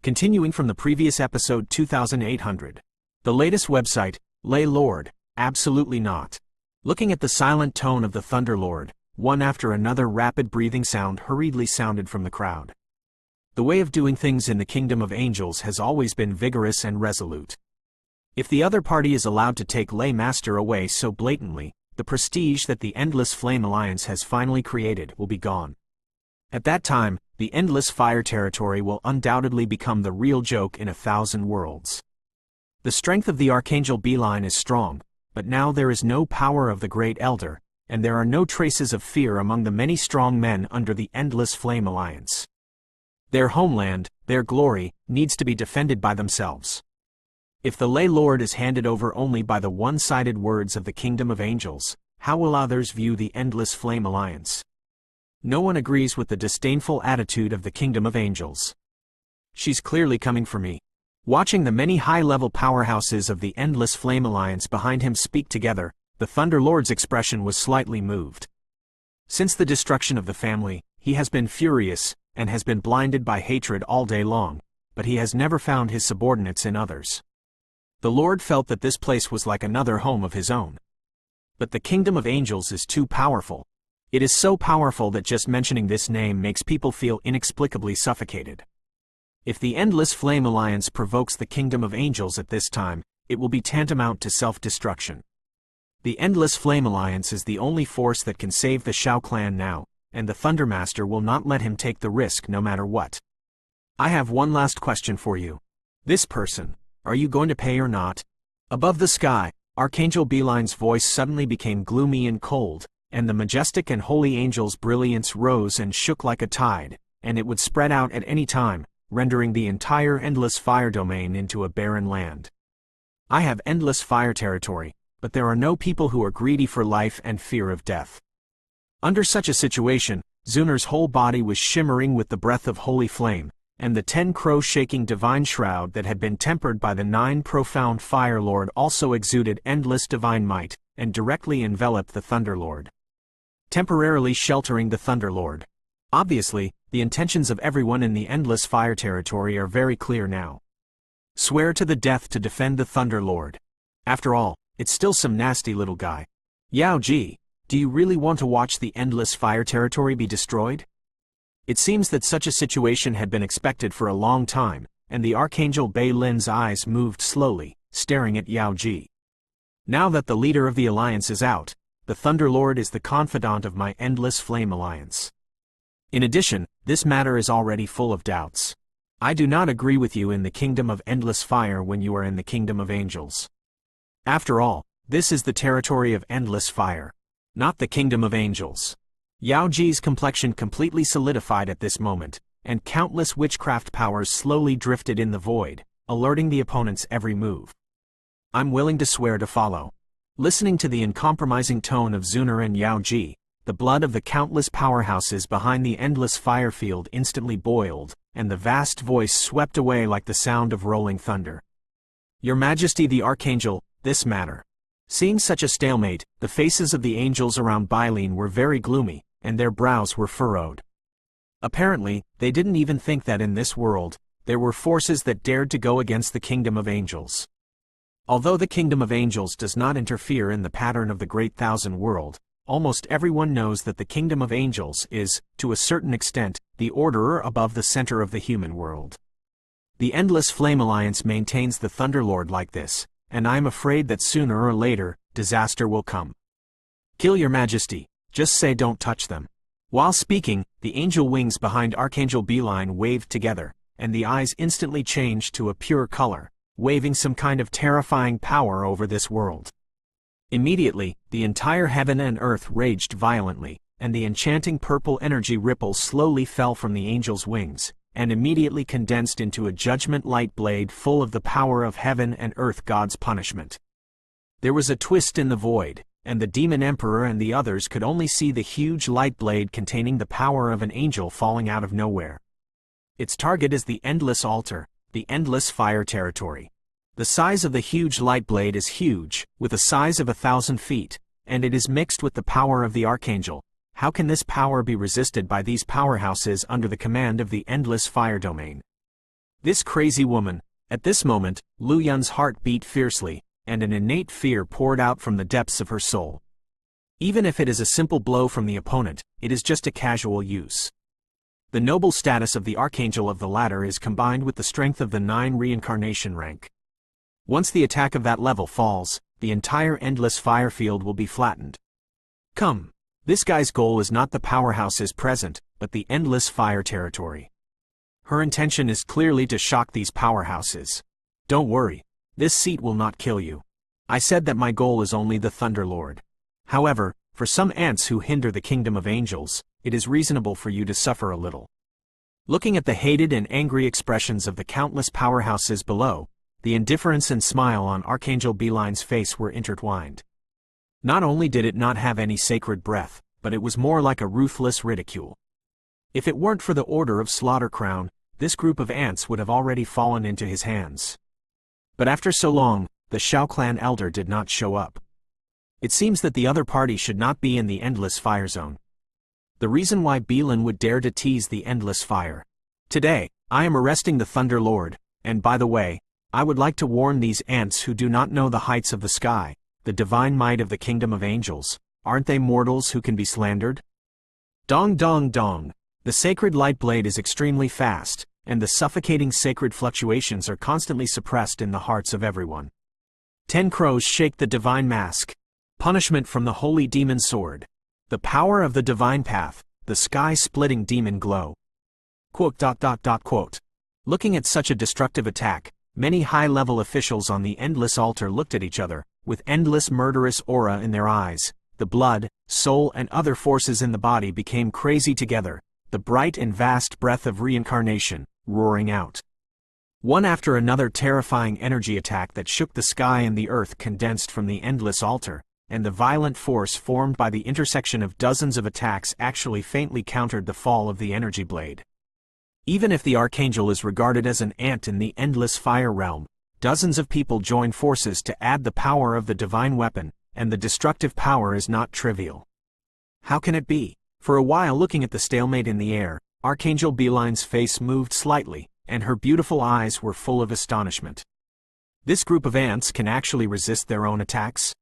Continuing from the previous episode 2800. The latest website, Lay Lord, absolutely not. Looking at the silent tone of the Thunder Lord, one after another rapid breathing sound hurriedly sounded from the crowd. The way of doing things in the kingdom of angels has always been vigorous and resolute. If the other party is allowed to take Lay Master away so blatantly, the prestige that the Endless Flame Alliance has finally created will be gone. At that time, the Endless Fire territory will undoubtedly become the real joke in 1,000 worlds. The strength of the Archangel Beeline is strong, but now there is no power of the Great Elder, and there are no traces of fear among the many strong men under the Endless Flame Alliance. Their homeland, their glory, needs to be defended by themselves. If the Lay Lord is handed over only by the one-sided words of the Kingdom of Angels, how will others view the Endless Flame Alliance? No one agrees with the disdainful attitude of the Kingdom of Angels. She's clearly coming for me. Watching the many high-level powerhouses of the Endless Flame Alliance behind him speak together, the Thunder Lord's expression was slightly moved. Since the destruction of the family, he has been furious, and has been blinded by hatred all day long, but he has never found his subordinates in others. The Lord felt that this place was like another home of his own. But the Kingdom of Angels is too powerful. It is so powerful that just mentioning this name makes people feel inexplicably suffocated. If the Endless Flame Alliance provokes the Kingdom of Angels at this time, it will be tantamount to self-destruction. The Endless Flame Alliance is the only force that can save the Shao clan now, and the Thundermaster will not let him take the risk no matter what. I have one last question for you. This person, are you going to pay or not? Above the sky, Archangel Beeline's voice suddenly became gloomy and cold, and the majestic and holy angel's brilliance rose and shook like a tide, and it would spread out at any time, rendering the entire Endless Fire domain into a barren land. I have Endless Fire territory, but there are no people who are greedy for life and fear of death. Under such a situation, Zunar's whole body was shimmering with the breath of holy flame, and the 10 crow-shaking divine shroud that had been tempered by the 9 profound Fire Lord also exuded endless divine might, and directly enveloped the Thunder Lord, temporarily sheltering the Thunder Lord. Obviously, the intentions of everyone in the Endless Fire territory are very clear now. Swear to the death to defend the Thunder Lord. After all, it's still some nasty little guy. Yao Ji, do you really want to watch the Endless Fire territory be destroyed? It seems that such a situation had been expected for a long time, and the Archangel Bei Lin's eyes moved slowly, staring at Yao Ji. Now that the leader of the alliance is out, the Thunder Lord is the confidant of my Endless Flame Alliance. In addition, this matter is already full of doubts. I do not agree with you in the Kingdom of Endless Fire when you are in the Kingdom of Angels. After all, this is the territory of Endless Fire, not the Kingdom of Angels. Yao Ji's complexion completely solidified at this moment, and countless witchcraft powers slowly drifted in the void, alerting the opponent's every move. I'm willing to swear to follow. Listening to the uncompromising tone of Zunar and Yao Ji, the blood of the countless powerhouses behind the Endless Fire field instantly boiled, and the vast voice swept away like the sound of rolling thunder. Your Majesty the Archangel, this matter. Seeing such a stalemate, the faces of the angels around Beiline were very gloomy, and their brows were furrowed. Apparently, they didn't even think that in this world, there were forces that dared to go against the Kingdom of Angels. Although the Kingdom of Angels does not interfere in the pattern of the Great Thousand World, almost everyone knows that the Kingdom of Angels is, to a certain extent, the orderer above the center of the human world. The Endless Flame Alliance maintains the Thunder Lord like this, and I'm afraid that sooner or later, disaster will come. Kill your Majesty, just say don't touch them. While speaking, the angel wings behind Archangel Beeline waved together, and the eyes instantly changed to a pure color, waving some kind of terrifying power over this world. Immediately, the entire heaven and earth raged violently, and the enchanting purple energy ripples slowly fell from the angel's wings, and immediately condensed into a judgment light blade full of the power of heaven and earth God's punishment. There was a twist in the void, and the Demon Emperor and the others could only see the huge light blade containing the power of an angel falling out of nowhere. Its target is the Endless Altar, the Endless Fire territory. The size of the huge light blade is huge, with a size of 1,000 feet, and it is mixed with the power of the Archangel. How can this power be resisted by these powerhouses under the command of the Endless Fire domain? This crazy woman. At this moment, Lu Yun's heart beat fiercely, and an innate fear poured out from the depths of her soul. Even if it is a simple blow from the opponent, it is just a casual use. The noble status of the Archangel of the latter is combined with the strength of the 9 reincarnation rank. Once the attack of that level falls, the entire endless fire field will be flattened. Come. This guy's goal is not the powerhouses present, but the endless fire territory. Her intention is clearly to shock these powerhouses. Don't worry. This seat will not kill you. I said that my goal is only the Thunder Lord. However, for some ants who hinder the kingdom of angels, it is reasonable for you to suffer a little. Looking at the hated and angry expressions of the countless powerhouses below, the indifference and smile on Archangel Beeline's face were intertwined. Not only did it not have any sacred breath, but it was more like a ruthless ridicule. If it weren't for the Order of Slaughter Crown, this group of ants would have already fallen into his hands. But after so long, the Shao clan elder did not show up. It seems that the other party should not be in the endless fire zone. The reason why Beeline would dare to tease the endless fire. Today, I am arresting the Thunder Lord, and by the way, I would like to warn these ants who do not know the heights of the sky, the divine might of the kingdom of angels. Aren't they mortals who can be slandered? Dong dong dong. The sacred light blade is extremely fast, and the suffocating sacred fluctuations are constantly suppressed in the hearts of everyone. 10 crows shake the divine mask. Punishment from the holy demon sword. The power of the divine path, the sky-splitting demon glow. Quote. Looking at such a destructive attack, many high-level officials on the endless altar looked at each other, with endless murderous aura in their eyes. The blood, soul and other forces in the body became crazy together, the bright and vast breath of reincarnation, roaring out. One after another terrifying energy attack that shook the sky and the earth condensed from the endless altar, and the violent force formed by the intersection of dozens of attacks actually faintly countered the fall of the energy blade. Even if the Archangel is regarded as an ant in the endless fire realm, dozens of people join forces to add the power of the divine weapon, and the destructive power is not trivial. How can it be? For a while looking at the stalemate in the air, Archangel Beeline's face moved slightly, and her beautiful eyes were full of astonishment. This group of ants can actually resist their own attacks?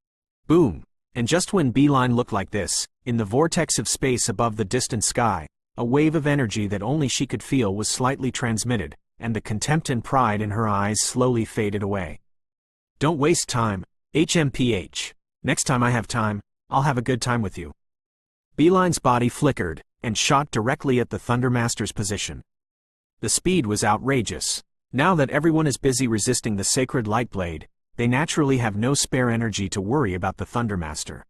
Boom! And just when Beeline looked like this, in the vortex of space above the distant sky, a wave of energy that only she could feel was slightly transmitted, and the contempt and pride in her eyes slowly faded away. Don't waste time, HMPH. Next time I have time, I'll have a good time with you. Beeline's body flickered, and shot directly at the Thundermaster's position. The speed was outrageous. Now that everyone is busy resisting the sacred light blade, they naturally have no spare energy to worry about the Thundermaster.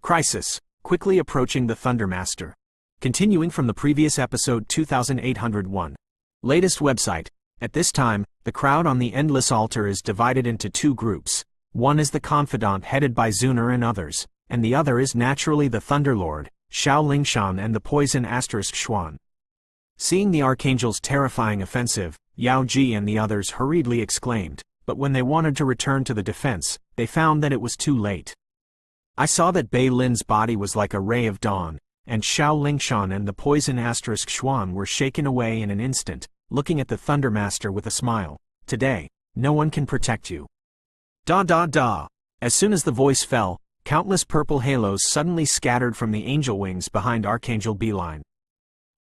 Crisis, quickly approaching the Thundermaster. Continuing from the previous episode 2801. Latest website. At this time, the crowd on the endless altar is divided into 2 groups. One is the confidant headed by Zuner and others, and the other is naturally the Thunderlord, Xiao Lingshan and the Poison Xuan. Seeing the Archangel's terrifying offensive, Yao Ji and the others hurriedly exclaimed, but when they wanted to return to the defense, they found that it was too late. I saw that Bei Lin's body was like a ray of dawn, and Xiao Lingshan and the Poison Xuan were shaken away in an instant, looking at the Thundermaster with a smile. Today, no one can protect you. Da da da! As soon as the voice fell, countless purple halos suddenly scattered from the angel wings behind Archangel Beeline.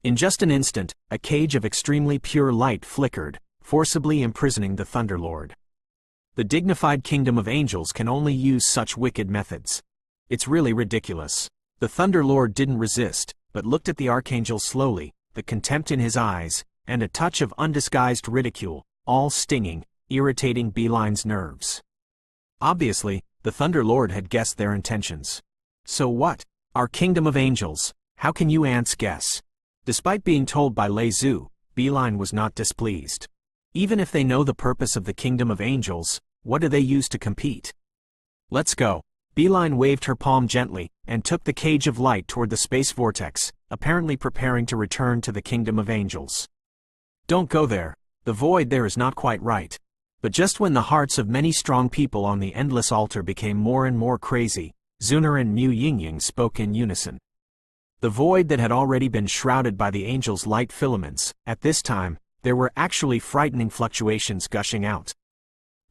In just an instant, a cage of extremely pure light flickered, forcibly imprisoning the Thunderlord. The dignified kingdom of angels can only use such wicked methods. It's really ridiculous. The Thunderlord didn't resist, but looked at the Archangel slowly, the contempt in his eyes, and a touch of undisguised ridicule, all stinging, irritating Beeline's nerves. Obviously, the Thunderlord had guessed their intentions. So what? Our kingdom of angels, how can you ants guess? Despite being told by Lei Zhu, Beeline was not displeased. Even if they know the purpose of the kingdom of angels, what do they use to compete? Let's go. Beeline waved her palm gently, and took the cage of light toward the space vortex, apparently preparing to return to the kingdom of angels. Don't go there. The void there is not quite right. But just when the hearts of many strong people on the endless altar became more and more crazy, Zuner and Mu Yingying spoke in unison. The void that had already been shrouded by the angels' light filaments, at this time, there were actually frightening fluctuations gushing out.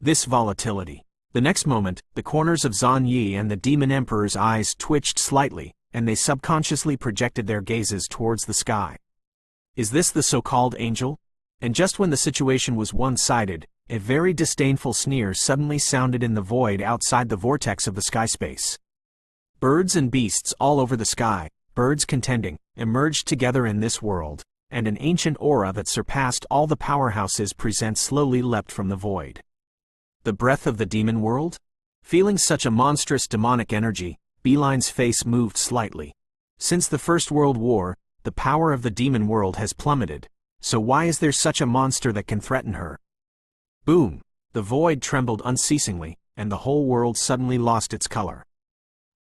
This volatility. The next moment, the corners of Zan Yi and the Demon Emperor's eyes twitched slightly, and they subconsciously projected their gazes towards the sky. Is this the so-called angel? And just when the situation was one-sided, a very disdainful sneer suddenly sounded in the void outside the vortex of the sky space. Birds and beasts all over the sky, birds contending, emerged together in this world, and an ancient aura that surpassed all the powerhouses present slowly leapt from the void. The breath of the demon world? Feeling such a monstrous demonic energy, Beeline's face moved slightly. Since the First World War, the power of the demon world has plummeted, so why is there such a monster that can threaten her? Boom! The void trembled unceasingly, and the whole world suddenly lost its color.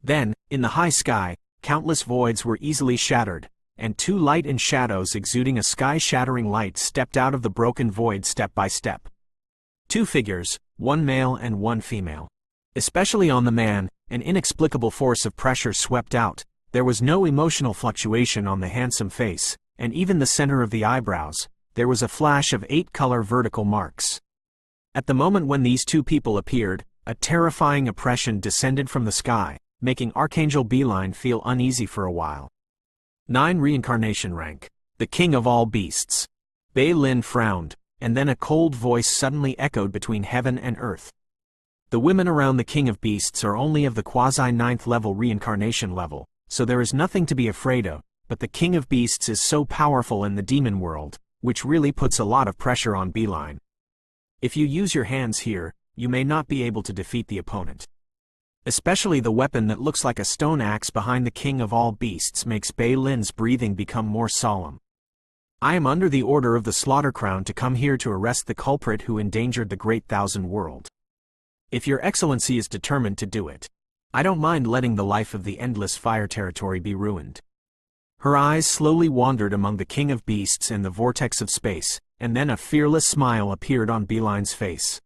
Then, in the high sky, countless voids were easily shattered, and two light and shadows exuding a sky-shattering light stepped out of the broken void step by step. Two figures, one male and one female. Especially on the man, an inexplicable force of pressure swept out. There was no emotional fluctuation on the handsome face, and even the center of the eyebrows, there was a flash of 8-color vertical marks. At the moment when these two people appeared, a terrifying oppression descended from the sky, making Archangel Beeline feel uneasy for a while. 9 Reincarnation Rank. The King of All Beasts. Bei Lin frowned, and then a cold voice suddenly echoed between heaven and earth. The women around the King of Beasts are only of the quasi-9th level reincarnation level, so there is nothing to be afraid of, but the King of Beasts is so powerful in the demon world, which really puts a lot of pressure on Beeline. If you use your hands here, you may not be able to defeat the opponent. Especially the weapon that looks like a stone axe behind the King of All Beasts makes Bei Lin's breathing become more solemn. I am under the order of the Slaughter Crown to come here to arrest the culprit who endangered the Great Thousand World. If your excellency is determined to do it, I don't mind letting the life of the Endless Fire territory be ruined. Her eyes slowly wandered among the King of Beasts and the vortex of space, and then a fearless smile appeared on Beeline's face.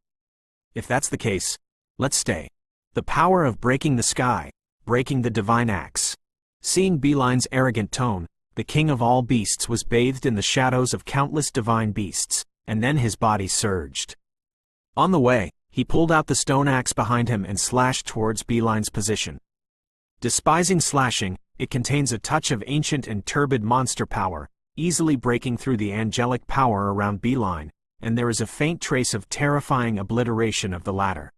If that's the case, let's stay. The power of breaking the sky, breaking the divine axe. Seeing Beeline's arrogant tone, the King of All Beasts was bathed in the shadows of countless divine beasts, and then his body surged. On the way, he pulled out the stone axe behind him and slashed towards Beeline's position. Despising slashing, it contains a touch of ancient and turbid monster power, easily breaking through the angelic power around Beeline, and there is a faint trace of terrifying obliteration of the latter.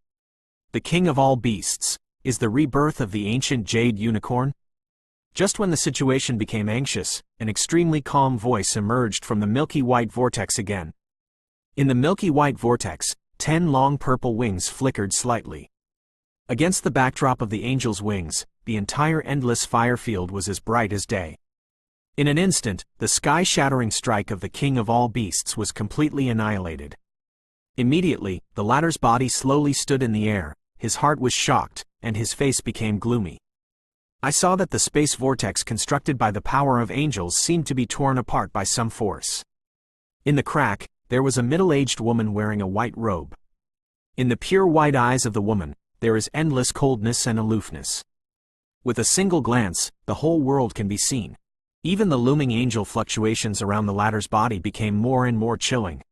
The King of All Beasts is the rebirth of the ancient jade unicorn? Just when the situation became anxious, an extremely calm voice emerged from the milky white vortex again. In the milky white vortex, 10 long purple wings flickered slightly. Against the backdrop of the angel's wings, the entire endless fire field was as bright as day. In an instant, the sky-shattering strike of the King of All Beasts was completely annihilated. Immediately, the latter's body slowly stood in the air, his heart was shocked, and his face became gloomy. I saw that the space vortex constructed by the power of angels seemed to be torn apart by some force. In the crack, there was a middle-aged woman wearing a white robe. In the pure white eyes of the woman, there is endless coldness and aloofness. With a single glance, the whole world can be seen. Even the looming angel fluctuations around the latter's body became more and more chilling.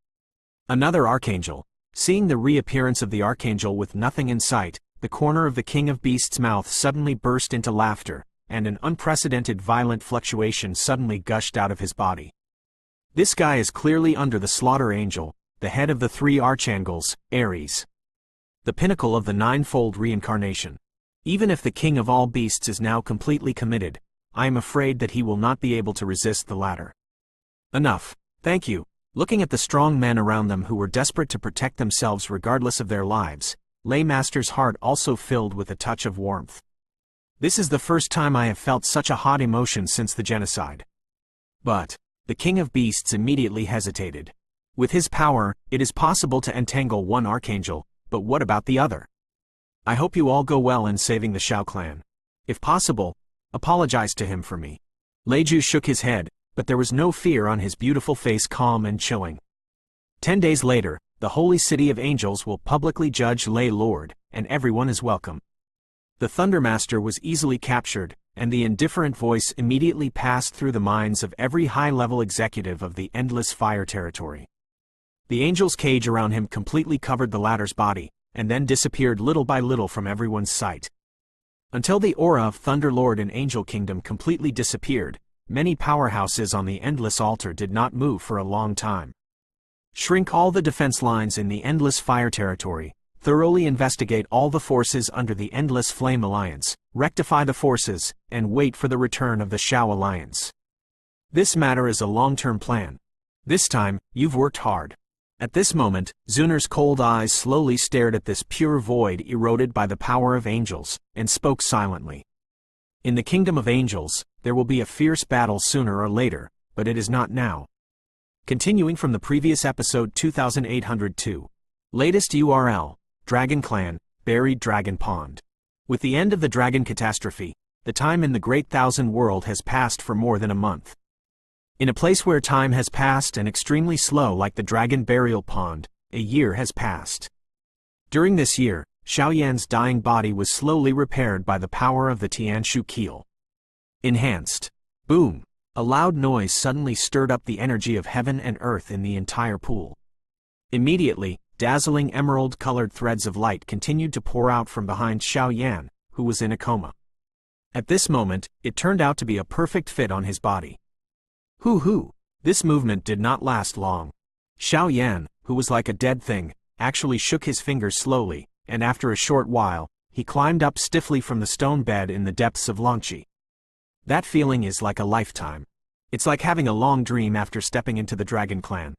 Another archangel. Seeing the reappearance of the archangel with nothing in sight, the corner of the King of Beasts' mouth suddenly burst into laughter, and an unprecedented violent fluctuation suddenly gushed out of his body. This guy is clearly under the Slaughter Angel, the head of the 3 archangels, Ares. The pinnacle of the 9-fold reincarnation. Even if the King of All Beasts is now completely committed, I am afraid that he will not be able to resist the latter. Enough, thank you. Looking at the strong men around them who were desperate to protect themselves regardless of their lives, Lei Master's heart also filled with a touch of warmth. This is the first time I have felt such a hot emotion since the genocide. But the King of Beasts immediately hesitated. With his power, it is possible to entangle one archangel, but what about the other? I hope you all go well in saving the Shao clan. If possible, apologize to him for me. Leiju shook his head, but there was no fear on his beautiful face, calm and chilling. 10 days later, the holy city of angels will publicly judge Lei Lord, and everyone is welcome. The Thundermaster was easily captured, and the indifferent voice immediately passed through the minds of every high-level executive of the Endless Fire territory. The angel's cage around him completely covered the latter's body, and then disappeared little by little from everyone's sight. Until the aura of Thunderlord and Angel Kingdom completely disappeared, many powerhouses on the Endless Altar did not move for a long time. Shrink all the defense lines in the Endless Fire territory, thoroughly investigate all the forces under the Endless Flame Alliance, rectify the forces, and wait for the return of the Shao Alliance. This matter is a long-term plan. This time, you've worked hard. At this moment, Zuner's cold eyes slowly stared at this pure void eroded by the power of angels, and spoke silently. In the kingdom of angels, there will be a fierce battle sooner or later, but it is not now. Continuing from the previous episode 2802. Latest URL, Dragon Clan, Buried Dragon Pond. With the end of the dragon catastrophe, the time in the Great Thousand World has passed for more than a month. In a place where time has passed and extremely slow like the Dragon Burial Pond, a year has passed. During this year, Xiaoyan's dying body was slowly repaired by the power of the Tianshu Keel. Enhanced. Boom! A loud noise suddenly stirred up the energy of heaven and earth in the entire pool. Immediately, dazzling emerald-colored threads of light continued to pour out from behind Xiaoyan, who was in a coma. At this moment, it turned out to be a perfect fit on his body. Hoo-hoo! This movement did not last long. Xiaoyan, who was like a dead thing, actually shook his fingers slowly, and after a short while, he climbed up stiffly from the stone bed in the depths of Longqi. That feeling is like a lifetime. It's like having a long dream after stepping into the Dragon Clan.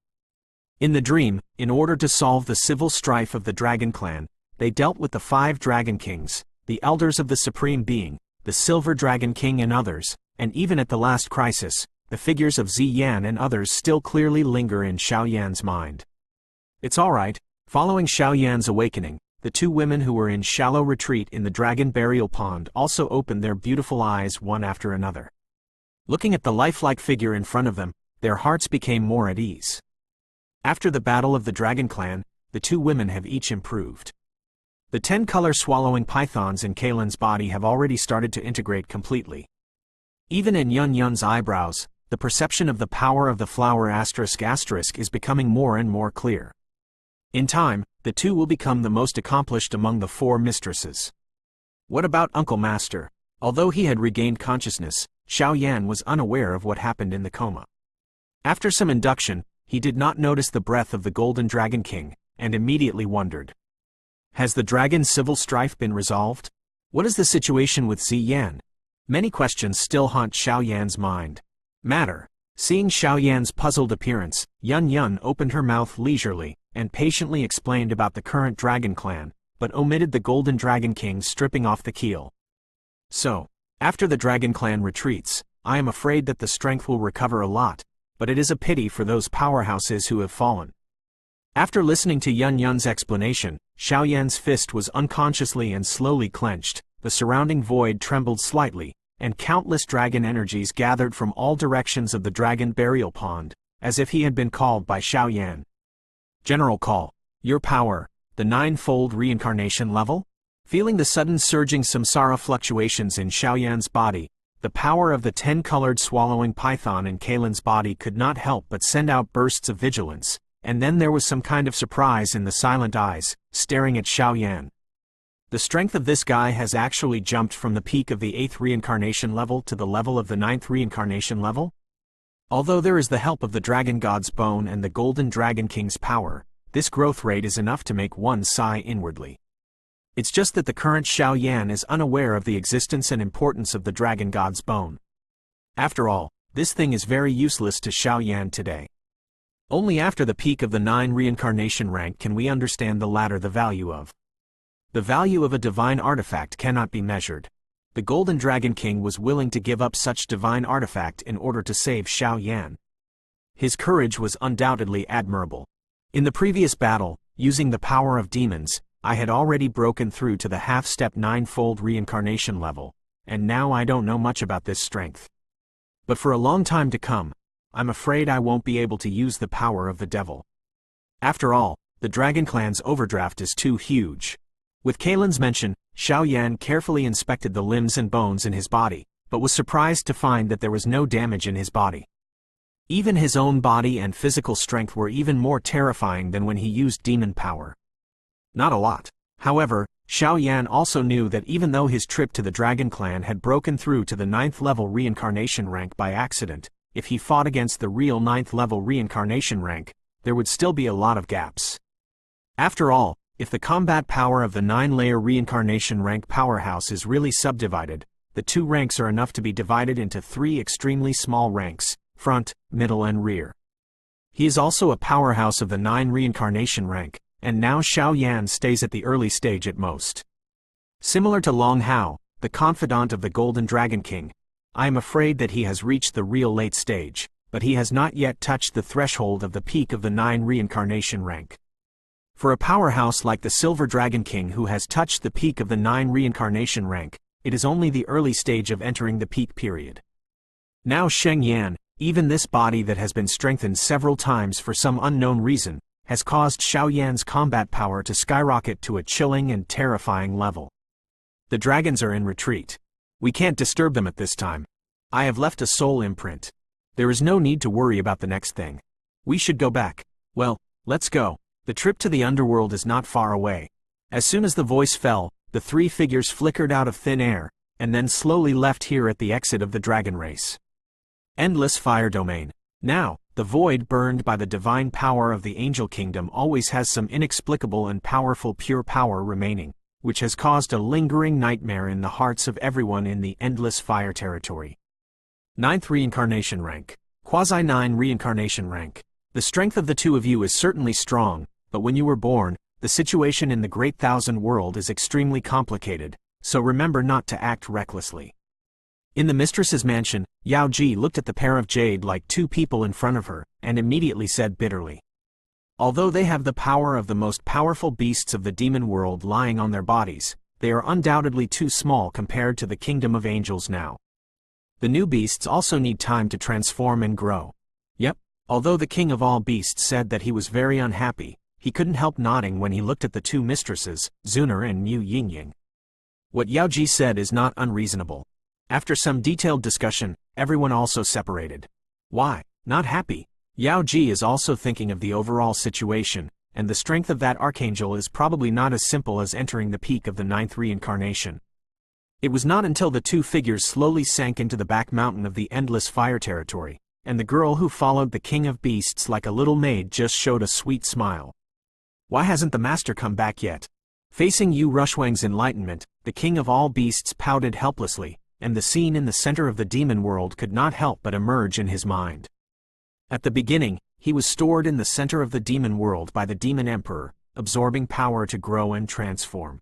In the dream, in order to solve the civil strife of the Dragon Clan, they dealt with the 5 Dragon Kings, the Elders of the Supreme Being, the Silver Dragon King and others, and even at the last crisis, the figures of Ziyan and others still clearly linger in Xiaoyan's mind. It's alright. Following Xiaoyan's awakening, the 2 women who were in shallow retreat in the Dragon Burial Pond also opened their beautiful eyes one after another. Looking at the lifelike figure in front of them, their hearts became more at ease. After the battle of the Dragon Clan, the 2 women have each improved. The 10 color-swallowing pythons in Kaylin's body have already started to integrate completely. Even in Yun Yun's eyebrows, the perception of the power of the flower *** is becoming more and more clear. In time, the 2 will become the most accomplished among the 4 mistresses. What about Uncle Master? Although he had regained consciousness, Xiaoyan was unaware of what happened in the coma. After some induction, he did not notice the breath of the Golden Dragon King, and immediately wondered. Has the dragon civil strife been resolved? What is the situation with Ziyan? Many questions still haunt Xiaoyan's mind. Seeing Xiaoyan's puzzled appearance, Yun Yun opened her mouth leisurely, and patiently explained about the current Dragon Clan, but omitted the Golden Dragon King stripping off the keel. So, after the Dragon Clan retreats, I am afraid that the strength will recover a lot, but it is a pity for those powerhouses who have fallen. After listening to Yun Yun's explanation, Xiaoyan's fist was unconsciously and slowly clenched, the surrounding void trembled slightly, and countless dragon energies gathered from all directions of the Dragon Burial Pond, as if he had been called by Xiaoyan. General Call. Your power, the 9-fold reincarnation level? Feeling the sudden surging samsara fluctuations in Xiaoyan's body, the power of the 10-colored swallowing python in Kaylin's body could not help but send out bursts of vigilance, and then there was some kind of surprise in the silent eyes, staring at Xiaoyan. The strength of this guy has actually jumped from the peak of the 8th reincarnation level to the level of the 9th reincarnation level? Although there is the help of the Dragon God's Bone and the Golden Dragon King's power, this growth rate is enough to make one sigh inwardly. It's just that the current Xiaoyan is unaware of the existence and importance of the Dragon God's Bone. After all, this thing is very useless to Xiaoyan today. Only after the peak of the 9 reincarnation rank can we understand the latter the value of. The value of a divine artifact cannot be measured. The Golden Dragon King was willing to give up such divine artifact in order to save Xiaoyan. His courage was undoubtedly admirable. In the previous battle, using the power of demons, I had already broken through to the half-step 9-fold reincarnation level, and now I don't know much about this strength. But for a long time to come, I'm afraid I won't be able to use the power of the devil. After all, the Dragon Clan's overdraft is too huge. With Kaylin's mention, Xiaoyan carefully inspected the limbs and bones in his body, but was surprised to find that there was no damage in his body. Even his own body and physical strength were even more terrifying than when he used demon power. Not a lot. However, Xiao Yan also knew that even though his trip to the Dragon Clan had broken through to the 9th level reincarnation rank by accident, if he fought against the real 9th level reincarnation rank, there would still be a lot of gaps. After all, if the combat power of the 9-layer reincarnation rank powerhouse is really subdivided, the 2 ranks are enough to be divided into 3 extremely small ranks: front, middle and rear. He is also a powerhouse of the 9 reincarnation rank, and now Xiao Yan stays at the early stage at most. Similar to Long Hao, the confidant of the Golden Dragon King, I am afraid that he has reached the real late stage, but he has not yet touched the threshold of the peak of the 9 reincarnation rank. For a powerhouse like the Silver Dragon King who has touched the peak of the 9 reincarnation rank, it is only the early stage of entering the peak period. Now Sheng Yan, even this body that has been strengthened several times for some unknown reason, has caused Xiao Yan's combat power to skyrocket to a chilling and terrifying level. The dragons are in retreat. We can't disturb them at this time. I have left a soul imprint. There is no need to worry about the next thing. We should go back. Well, let's go. The trip to the underworld is not far away. As soon as the voice fell, the 3 figures flickered out of thin air, and then slowly left here at the exit of the dragon race. Endless fire domain. Now, the void burned by the divine power of the angel kingdom always has some inexplicable and powerful pure power remaining, which has caused a lingering nightmare in the hearts of everyone in the endless fire territory. 9th reincarnation rank. Quasi-9 reincarnation rank. The strength of the 2 of you is certainly strong, but when you were born, the situation in the Great Thousand World is extremely complicated, so remember not to act recklessly. In the mistress's mansion, Yao Ji looked at the pair of jade like 2 people in front of her, and immediately said bitterly, "Although they have the power of the most powerful beasts of the demon world lying on their bodies, they are undoubtedly too small compared to the kingdom of angels now. The new beasts also need time to transform and grow." Yep, although the king of all beasts said that he was very unhappy, he couldn't help nodding when he looked at the 2 mistresses, Zuner and Mu Yingying. What Yao Ji said is not unreasonable. After some detailed discussion, everyone also separated. Why, not happy? Yao Ji is also thinking of the overall situation, and the strength of that archangel is probably not as simple as entering the peak of the 9th reincarnation. It was not until the 2 figures slowly sank into the back mountain of the endless fire territory, and the girl who followed the king of beasts like a little maid just showed a sweet smile. Why hasn't the master come back yet? Facing Yu Rushwang's enlightenment, the king of all beasts pouted helplessly, and the scene in the center of the demon world could not help but emerge in his mind. At the beginning, he was stored in the center of the demon world by the demon emperor, absorbing power to grow and transform.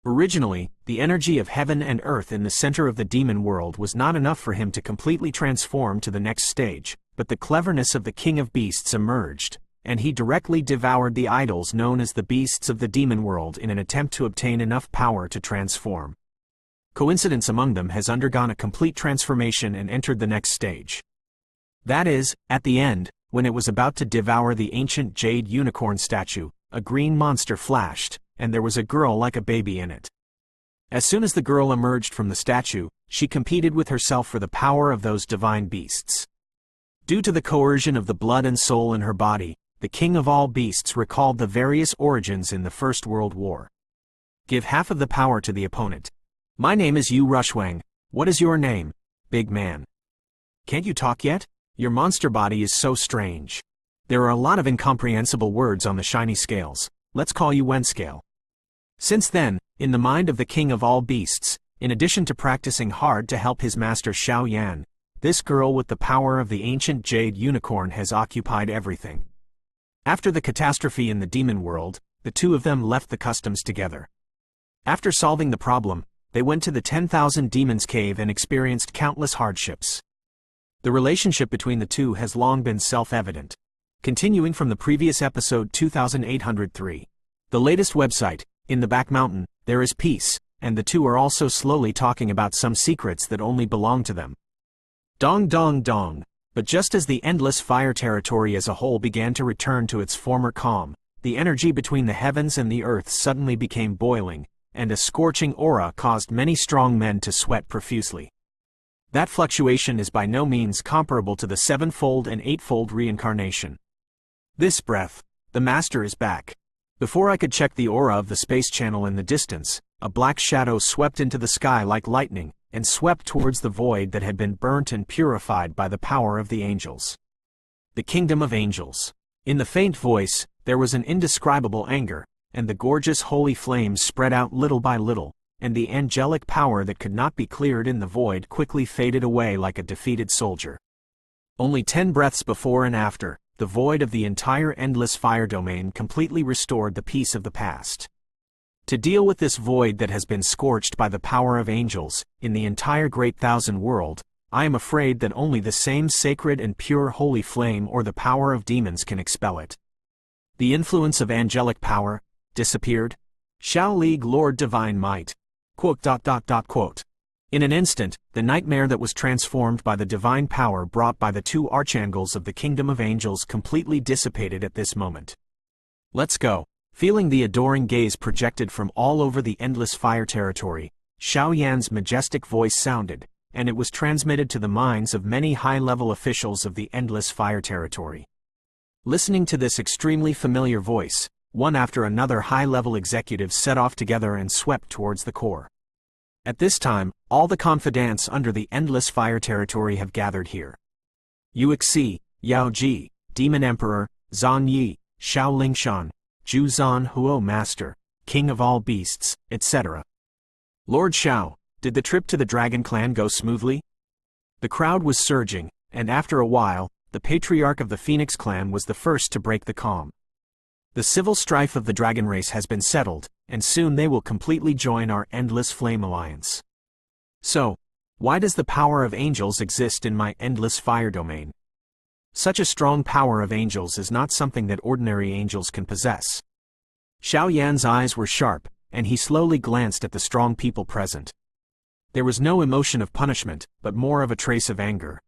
Originally, the energy of heaven and earth in the center of the demon world was not enough for him to completely transform to the next stage, but the cleverness of the king of beasts emerged, and he directly devoured the idols known as the beasts of the demon world in an attempt to obtain enough power to transform. Coincidence among them has undergone a complete transformation and entered the next stage. That is, at the end, when it was about to devour the ancient jade unicorn statue, a green monster flashed, and there was a girl like a baby in it. As soon as the girl emerged from the statue, she competed with herself for the power of those divine beasts. Due to the coercion of the blood and soul in her body, the king of all beasts recalled the various origins in the First World War. Give half of the power to the opponent. My name is Yu Rushwang. What is your name, big man? Can't you talk yet? Your monster body is so strange. There are a lot of incomprehensible words on the shiny scales. Let's call you Wenscale. Since then, in the mind of the king of all beasts, in addition to practicing hard to help his master Xiao Yan, this girl with the power of the ancient jade unicorn has occupied everything. After the catastrophe in the demon world, the 2 of them left the customs together. After solving the problem, they went to the 10,000 Demons Cave and experienced countless hardships. The relationship between the 2 has long been self-evident. Continuing from the previous episode 2803. The latest website, In the Back Mountain, There is Peace, and the 2 are also slowly talking about some secrets that only belong to them. Dong dong dong. But just as the endless fire territory as a whole began to return to its former calm, the energy between the heavens and the earth suddenly became boiling, and a scorching aura caused many strong men to sweat profusely. That fluctuation is by no means comparable to the sevenfold and eightfold reincarnation. This breath, the Master is back. Before I could check the aura of the space channel in the distance, a black shadow swept into the sky like lightning, and swept towards the void that had been burnt and purified by the power of the angels. The kingdom of angels. In the faint voice, there was an indescribable anger, and the gorgeous holy flames spread out little by little, and the angelic power that could not be cleared in the void quickly faded away like a defeated soldier. Only 10 breaths before and after, the void of the entire endless fire domain completely restored the peace of the past. To deal with this void that has been scorched by the power of angels, in the entire great thousand world, I am afraid that only the same sacred and pure holy flame or the power of demons can expel it. The influence of angelic power disappeared. Shao League Lord Divine Might. In an instant, the nightmare that was transformed by the divine power brought by the 2 archangels of the kingdom of angels completely dissipated at this moment. Let's go. Feeling the adoring gaze projected from all over the endless fire territory, Xiao Yan's majestic voice sounded, and it was transmitted to the minds of many high-level officials of the endless fire territory. Listening to this extremely familiar voice, one after another high-level executives set off together and swept towards the core. At this time, all the confidants under the endless fire territory have gathered here. Yuexi, Yao Ji, Demon Emperor, Zan Yi, Xiao Lingshan, Zhu Zan Huo Master, King of all beasts, etc. Lord Xiao, did the trip to the Dragon Clan go smoothly? The crowd was surging, and after a while, the patriarch of the Phoenix Clan was the first to break the calm. The civil strife of the Dragon race has been settled, and soon they will completely join our endless flame alliance. So, why does the power of angels exist in my endless fire domain? Such a strong power of angels is not something that ordinary angels can possess. Xiao Yan's eyes were sharp, and he slowly glanced at the strong people present. There was no emotion of punishment, but more of a trace of anger.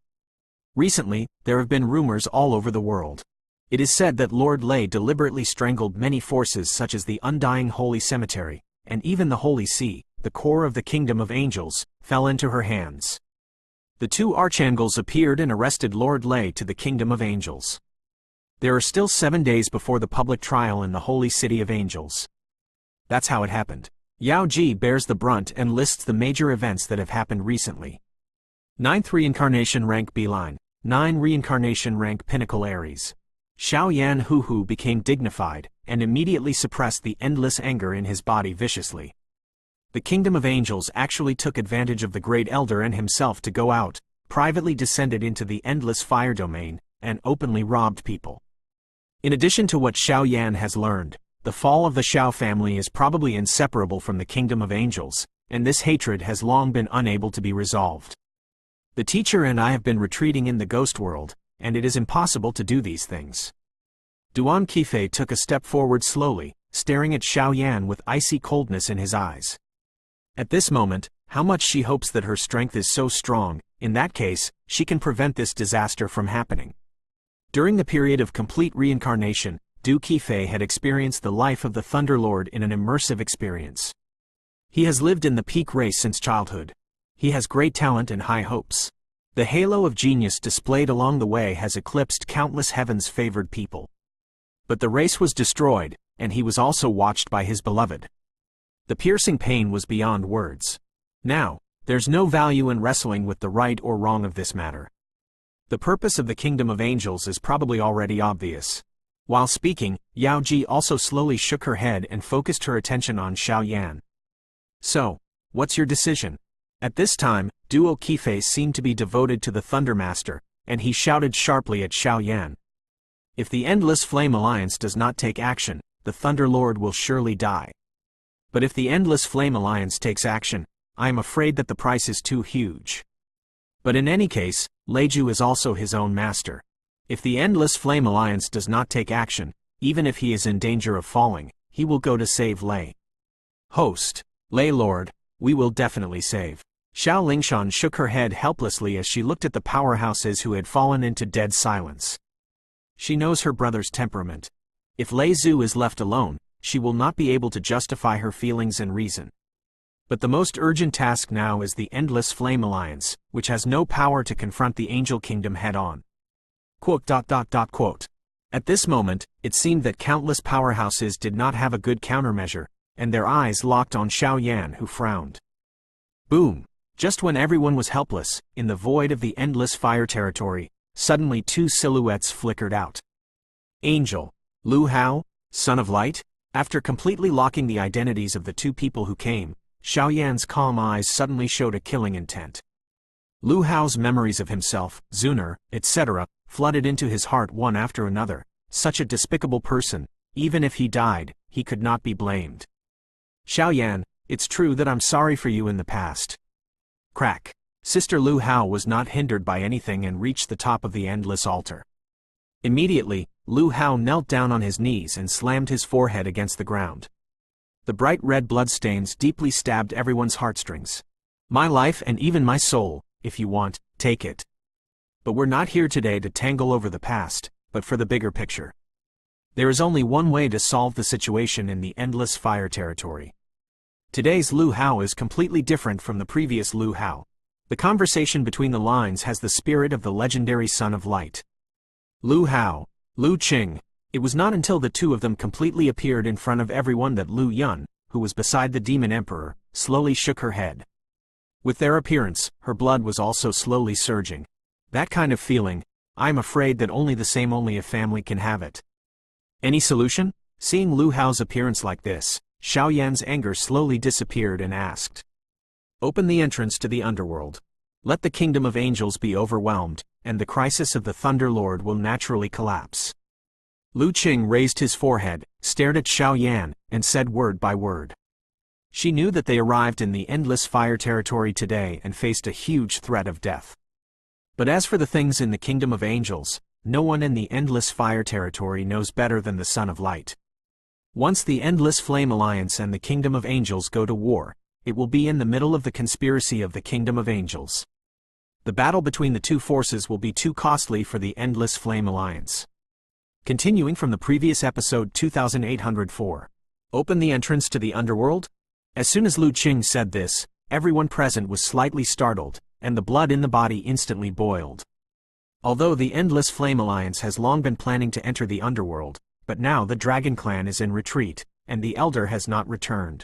Recently, there have been rumors all over the world. It is said that Lord Lei deliberately strangled many forces such as the Undying Holy Cemetery, and even the Holy See, the core of the kingdom of angels, fell into her hands. The 2 archangels appeared and arrested Lord Lei to the kingdom of angels. There are still 7 days before the public trial in the holy city of angels. That's how it happened. Yao Ji bears the brunt and lists the major events that have happened recently. 9th reincarnation rank B-line, 9 reincarnation rank Pinnacle Aries. Xiao Yan Hu became dignified, and immediately suppressed the endless anger in his body viciously. The kingdom of angels actually took advantage of the great elder and himself to go out, privately descended into the endless fire domain, and openly robbed people. In addition to what Xiao Yan has learned, the fall of the Xiao family is probably inseparable from the kingdom of angels, and this hatred has long been unable to be resolved. The teacher and I have been retreating in the ghost world, and it is impossible to do these things. Duan Qifei took a step forward slowly, staring at Xiao Yan with icy coldness in his eyes. At this moment, how much she hopes that her strength is so strong, in that case, she can prevent this disaster from happening. During the period of complete reincarnation, Du Qifei had experienced the life of the Thunderlord in an immersive experience. He has lived in the peak race since childhood. He has great talent and high hopes. The halo of genius displayed along the way has eclipsed countless heaven's favored people. But the race was destroyed, and he was also watched by his beloved. The piercing pain was beyond words. Now, there's no value in wrestling with the right or wrong of this matter. The purpose of the kingdom of angels is probably already obvious. While speaking, Yao Ji also slowly shook her head and focused her attention on Xiao Yan. So, what's your decision? At this time, Duo Qifei seemed to be devoted to the Thundermaster, and he shouted sharply at Xiao Yan. If the Endless Flame Alliance does not take action, the Thunderlord will surely die. But if the Endless Flame Alliance takes action, I am afraid that the price is too huge. But in any case, Leiju is also his own master. If the Endless Flame Alliance does not take action, even if he is in danger of falling, he will go to save Lei. Host, Lei Lord, we will definitely save. Xiao Lingshan shook her head helplessly as she looked at the powerhouses who had fallen into dead silence. She knows her brother's temperament. If Lei Zhu is left alone, she will not be able to justify her feelings and reason. But the most urgent task now is the Endless Flame Alliance, which has no power to confront the Angel Kingdom head-on. At this moment, it seemed that countless powerhouses did not have a good countermeasure, and their eyes locked on Xiao Yan, who frowned. Boom! Just when everyone was helpless, in the void of the endless fire territory, suddenly two silhouettes flickered out. Angel, Lu Hao, Son of Light? After completely locking the identities of the two people who came, Xiao Yan's calm eyes suddenly showed a killing intent. Lu Hao's memories of himself, Zuner, etc., flooded into his heart one after another. Such a despicable person, even if he died, he could not be blamed. Xiao Yan, it's true that I'm sorry for you in the past. Crack. Sister Lu Hao was not hindered by anything and reached the top of the endless altar. Immediately, Lu Hao knelt down on his knees and slammed his forehead against the ground. The bright red bloodstains deeply stabbed everyone's heartstrings. My life and even my soul, if you want, take it. But we're not here today to tangle over the past, but for the bigger picture. There is only one way to solve the situation in the endless fire territory. Today's Lu Hao is completely different from the previous Lu Hao. The conversation between the lines has the spirit of the legendary Son of Light. Lu Hao, Lu Qing. It was not until the two of them completely appeared in front of everyone that Lu Yun, who was beside the Demon Emperor, slowly shook her head. With their appearance, her blood was also slowly surging. That kind of feeling, I'm afraid that only a family can have it. Any solution? Seeing Lu Hao's appearance like this, Xiao Yan's anger slowly disappeared and asked. Open the entrance to the underworld. Let the kingdom of angels be overwhelmed, and the crisis of the Thunder Lord will naturally collapse. Lu Qing raised his forehead, stared at Xiao Yan, and said word by word. She knew that they arrived in the endless fire territory today and faced a huge threat of death. But as for the things in the kingdom of angels, no one in the endless fire territory knows better than the Son of Light. Once the Endless Flame Alliance and the kingdom of angels go to war, it will be in the middle of the conspiracy of the kingdom of angels. The battle between the two forces will be too costly for the Endless Flame Alliance. Continuing from the previous episode 2804. Open the entrance to the underworld? As soon as Lu Qing said this, everyone present was slightly startled, and the blood in the body instantly boiled. Although the Endless Flame Alliance has long been planning to enter the underworld, but now the Dragon Clan is in retreat, and the Elder has not returned.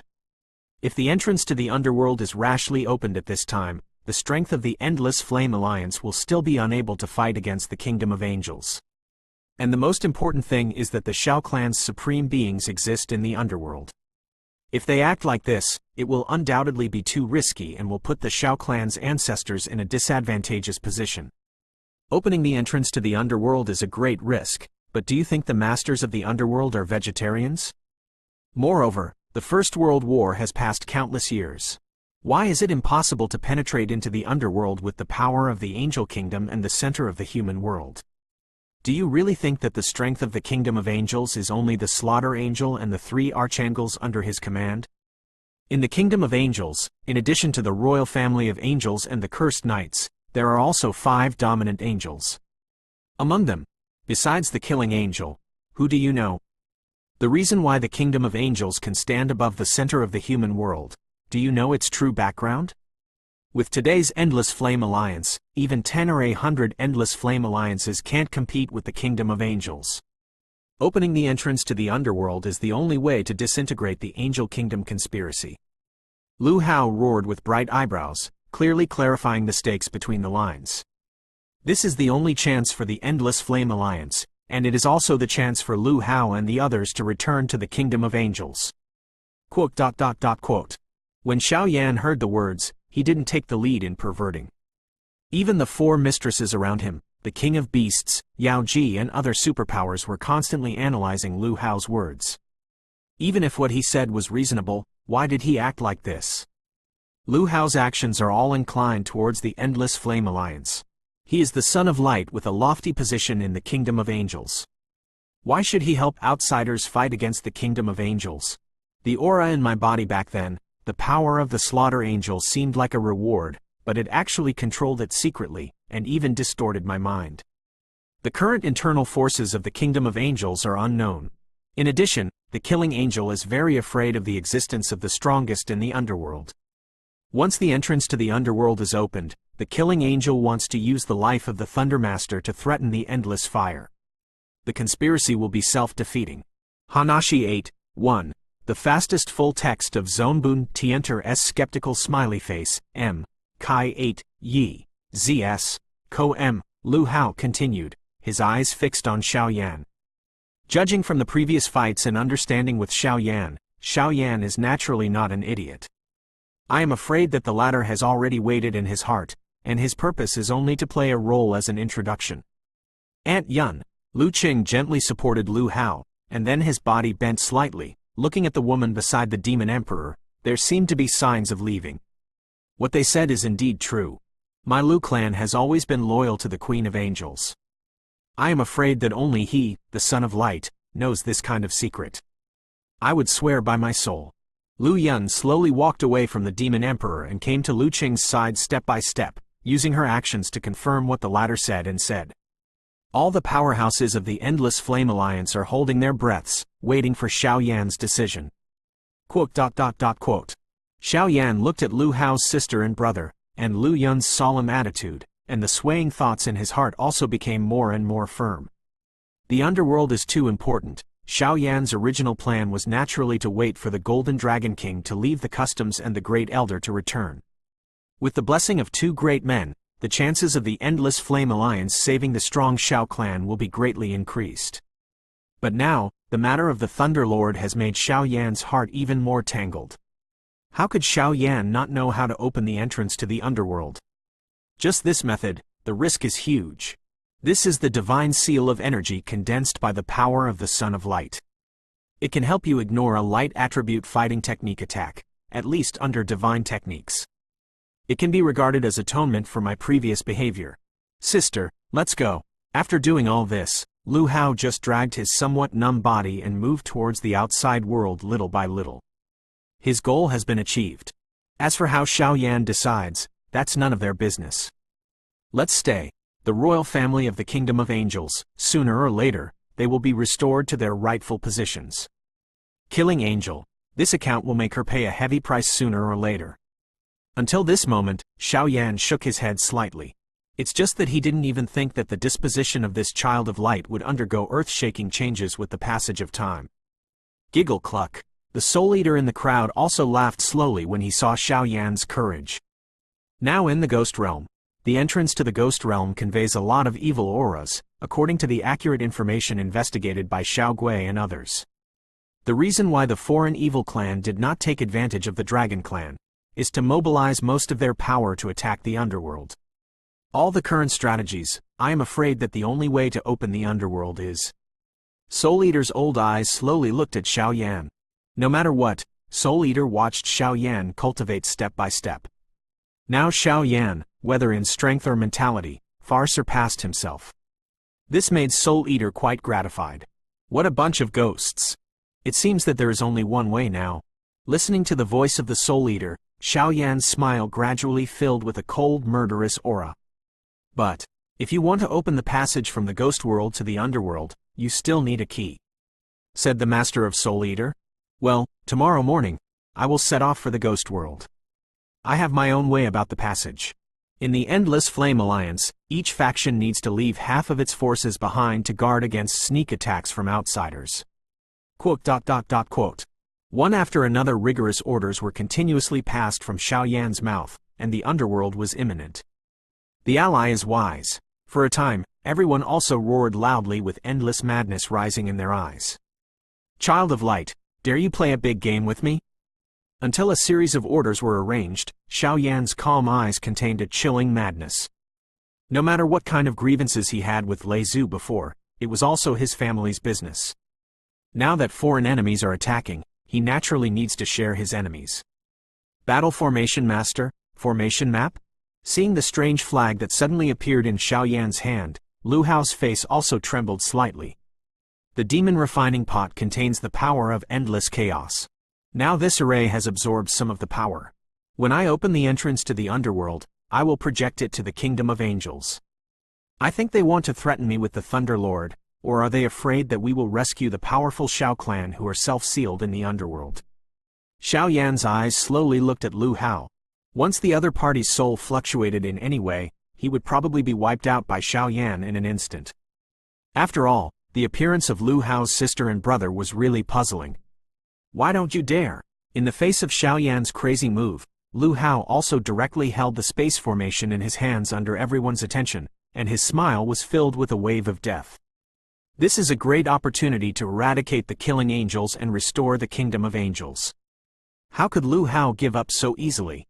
If the entrance to the underworld is rashly opened at this time, the strength of the Endless Flame Alliance will still be unable to fight against the Kingdom of Angels. And the most important thing is that the Xiao Clan's supreme beings exist in the underworld. If they act like this, it will undoubtedly be too risky and will put the Xiao Clan's ancestors in a disadvantageous position. Opening the entrance to the underworld is a great risk, but do you think the masters of the underworld are vegetarians? Moreover, the First World War has passed countless years. Why is it impossible to penetrate into the underworld with the power of the Angel Kingdom and the center of the human world? Do you really think that the strength of the Kingdom of Angels is only the Slaughter Angel and the 3 Archangels under his command? In the Kingdom of Angels, in addition to the royal family of angels and the Cursed Knights, there are also 5 dominant angels. Among them, besides the Killing Angel, who do you know? The reason why the Kingdom of Angels can stand above the center of the human world, do you know its true background? With today's Endless Flame Alliance, even 10 or 100 Endless Flame Alliances can't compete with the Kingdom of Angels. Opening the entrance to the underworld is the only way to disintegrate the Angel Kingdom conspiracy. Lu Hao roared with bright eyebrows, clearly clarifying the stakes between the lines. This is the only chance for the Endless Flame Alliance, and it is also the chance for Lu Hao and the others to return to the Kingdom of Angels. When Xiao Yan heard the words, he didn't take the lead in perverting. Even the 4 mistresses around him, the King of Beasts, Yao Ji and other superpowers were constantly analyzing Lu Hao's words. Even if what he said was reasonable, why did he act like this? Lu Hao's actions are all inclined towards the Endless Flame Alliance. He is the Son of Light with a lofty position in the Kingdom of Angels. Why should he help outsiders fight against the Kingdom of Angels? The aura in my body back then, the power of the Slaughter Angel seemed like a reward, but it actually controlled it secretly, and even distorted my mind. The current internal forces of the Kingdom of Angels are unknown. In addition, the Killing Angel is very afraid of the existence of the strongest in the underworld. Once the entrance to the underworld is opened, the killing angel wants to use the life of the Thundermaster to threaten the endless fire. The conspiracy will be self-defeating. Hanashi 8:1. The fastest full text of Zonbun Tienter's skeptical smiley face, M. Kai 8, Yi, ZS, Ko M. Lu Hao continued, his eyes fixed on Xiao Yan. Judging from the previous fights and understanding with Xiao Yan is naturally not an idiot. I am afraid that the latter has already waited in his heart, and his purpose is only to play a role as an introduction. Aunt Yun, Lu Qing gently supported Lu Hao, and then his body bent slightly, looking at the woman beside the demon emperor. There seemed to be signs of leaving. What they said is indeed true. My Lu clan has always been loyal to the Queen of Angels. I am afraid that only he, the Son of Light, knows this kind of secret. I would swear by my soul. Lu Yun slowly walked away from the demon emperor and came to Lu Qing's side step by step, using her actions to confirm what the latter said and said. All the powerhouses of the Endless Flame Alliance are holding their breaths, waiting for Xiao Yan's decision. Xiao Yan looked at Lu Hao's sister and brother, and Lu Yun's solemn attitude, and the swaying thoughts in his heart also became more and more firm. The underworld is too important. Xiao Yan's original plan was naturally to wait for the Golden Dragon King to leave the customs and the Great Elder to return. With the blessing of two great men, the chances of the Endless Flame Alliance saving the strong Xiao clan will be greatly increased. But now, the matter of the Thunder Lord has made Xiao Yan's heart even more tangled. How could Xiao Yan not know how to open the entrance to the underworld? Just this method, the risk is huge. This is the divine seal of energy condensed by the power of the Son of Light. It can help you ignore a light attribute fighting technique attack, at least under divine techniques. It can be regarded as atonement for my previous behavior. Sister, let's go. After doing all this, Lu Hao just dragged his somewhat numb body and moved towards the outside world little by little. His goal has been achieved. As for how Xiao Yan decides, that's none of their business. Let's stay. The royal family of the Kingdom of Angels, sooner or later, they will be restored to their rightful positions. Killing Angel. This account will make her pay a heavy price sooner or later. Until this moment, Xiao Yan shook his head slightly. It's just that he didn't even think that the disposition of this child of light would undergo earth-shaking changes with the passage of time. Giggle cluck. The Soul Eater in the crowd also laughed slowly when he saw Xiao Yan's courage. Now in the Ghost Realm. The entrance to the Ghost Realm conveys a lot of evil auras, according to the accurate information investigated by Xiao Gui and others. The reason why the foreign evil clan did not take advantage of the Dragon Clan is to mobilize most of their power to attack the underworld. All the current strategies, I am afraid that the only way to open the underworld is... Soul Eater's old eyes slowly looked at Xiao Yan. No matter what, Soul Eater watched Xiao Yan cultivate step by step. Now Xiao Yan, whether in strength or mentality, far surpassed himself. This made Soul Eater quite gratified. What a bunch of ghosts. It seems that there is only one way now. Listening to the voice of the Soul Eater, Xiao Yan's smile gradually filled with a cold, murderous aura. But, if you want to open the passage from the ghost world to the underworld, you still need a key. Said the Master of Soul Eater. Well, tomorrow morning, I will set off for the ghost world. I have my own way about the passage. In the Endless Flame Alliance, each faction needs to leave half of its forces behind to guard against sneak attacks from outsiders. One after another rigorous orders were continuously passed from Xiao Yan's mouth, and the underworld was imminent. The ally is wise. For a time, everyone also roared loudly with endless madness rising in their eyes. Child of Light, dare you play a big game with me? Until a series of orders were arranged, Xiao Yan's calm eyes contained a chilling madness. No matter what kind of grievances he had with Lei Zhu before, it was also his family's business. Now that foreign enemies are attacking, he naturally needs to share his enemies. Battle Formation Master, Formation Map? Seeing the strange flag that suddenly appeared in Xiao Yan's hand, Lu Hao's face also trembled slightly. The demon refining pot contains the power of endless chaos. Now this array has absorbed some of the power. When I open the entrance to the underworld, I will project it to the Kingdom of Angels. I think they want to threaten me with the Thunder Lord, or are they afraid that we will rescue the powerful Xiao clan who are self-sealed in the underworld? Xiao Yan's eyes slowly looked at Lu Hao. Once the other party's soul fluctuated in any way, he would probably be wiped out by Xiao Yan in an instant. After all, the appearance of Lu Hao's sister and brother was really puzzling. Why don't you dare? In the face of Xiao Yan's crazy move, Lu Hao also directly held the space formation in his hands under everyone's attention, and his smile was filled with a wave of death. This is a great opportunity to eradicate the killing angels and restore the kingdom of angels. How could Lu Hao give up so easily?